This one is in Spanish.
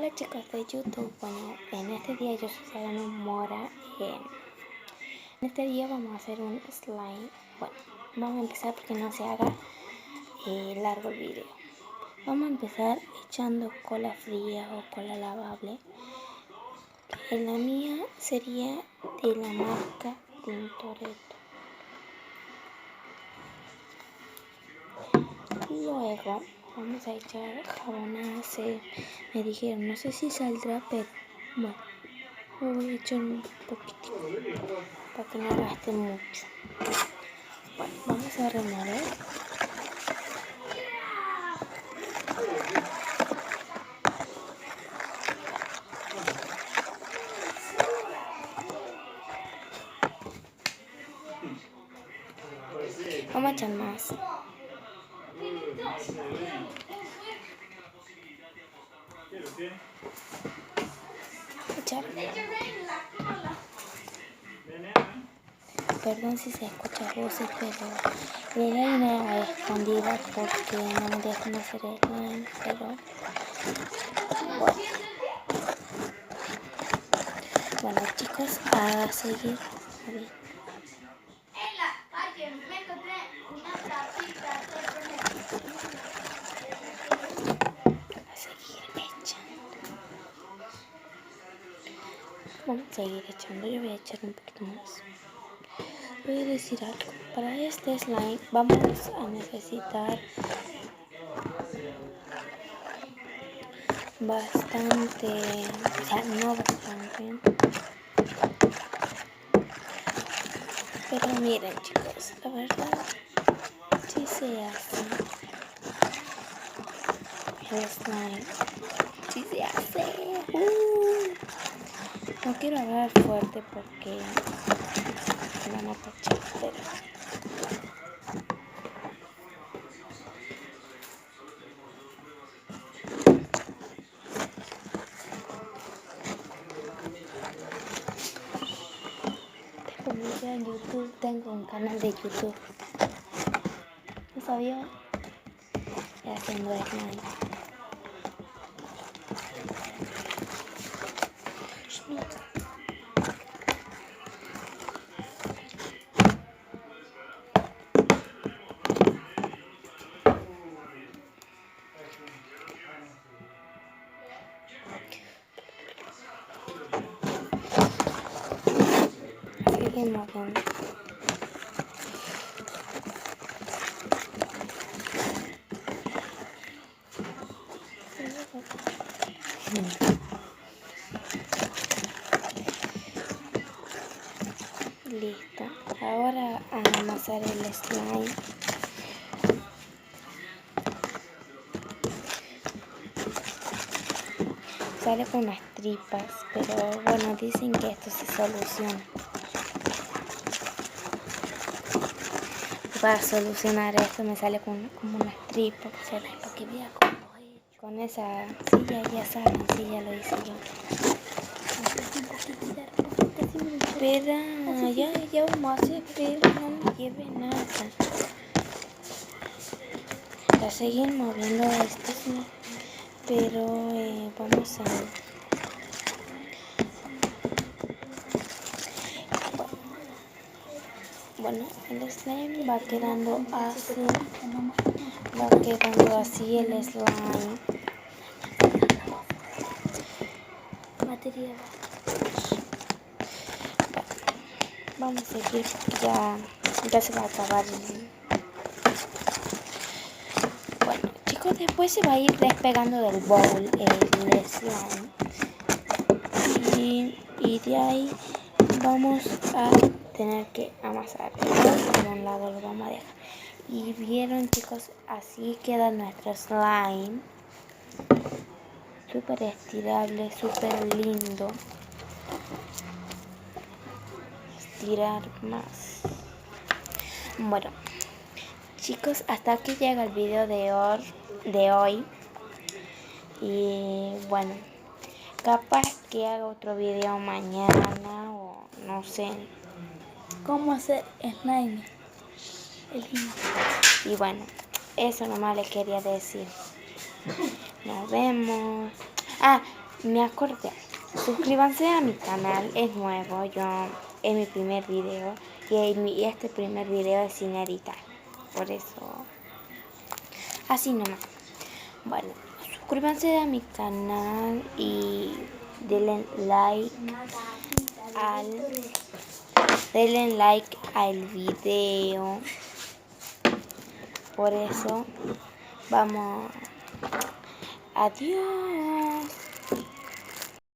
Hola chicos de YouTube, bueno, en este día yo soy Sarano Mora. En este día vamos a hacer un slime. Bueno, vamos a empezar porque no se haga largo el video. Vamos a empezar echando cola fría o cola lavable. En la mía sería de la marca Tintoretto. Luego vamos a echar jabón AC. Me dijeron, no sé si saldrá, pero bueno, lo voy a echar un poquitico para que no gaste mucho. Bueno, vamos a remover. Vamos a echar más. Echar. Perdón si se escucha voces, pero le doy una escondida porque no me dejan hacer slime, pero bueno chicos, a seguir. Vamos a seguir echando, yo voy a echar un poquito más. Voy a decir algo, para este slime vamos a necesitar bastante, o sea, no bastante, pero miren chicos, la verdad, sí se hace el slime, sí se hace. No quiero hablar fuerte porque me van a cachar, pero tengo un video en YouTube, tengo un canal de YouTube. ¿No sabía? Haciendo slime. Seguimos viendo. Listo. Ahora a amasar el slime. Sale con unas tripas, pero bueno, dicen que esto se soluciona. Para solucionar esto me sale como unas tripas, para que vea cómo lo he hecho. Con esa silla ya saben, sí, ya lo hice yo. Espera, ya vamos a hacer, pero no me lleve nada. A seguir moviendo esto, ¿sí? Pero vamos a... Bueno, el slime va quedando así el slime. Material. Vamos a seguir, ya se va a acabar. Bueno, chicos, después se va a ir despegando del bowl el slime. Y de ahí vamos a tener que amasar. Por un lado lo vamos a dejar. Y vieron chicos, así queda nuestro slime. Súper estirable, súper lindo. Estirar más. Bueno, chicos, hasta aquí llega el video de hoy. Y bueno, capaz que haga otro video mañana o no sé. ¿Cómo hacer slime? Y bueno, eso nomás les quería decir. Nos vemos. me acordé. Suscríbanse a mi canal, es nuevo, es mi primer video y este primer video es sin editar. Por eso, así nomás. Bueno, suscríbanse a mi canal y denle like al video. Por eso, vamos. Adiós.